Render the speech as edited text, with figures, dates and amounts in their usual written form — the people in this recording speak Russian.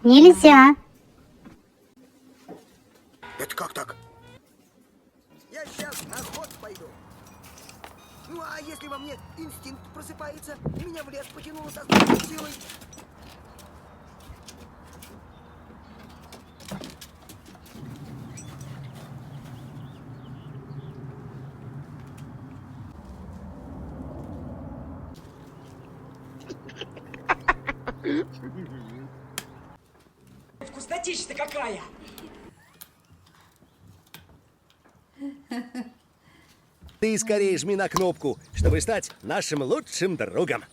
Нельзя. Это как так? Я сейчас на охоту пойду. Ну а если во мне инстинкт просыпается, и меня в лес потянуло со страшной силой? Вкуснотища-то какая! Ты скорее жми на кнопку, чтобы стать нашим лучшим другом.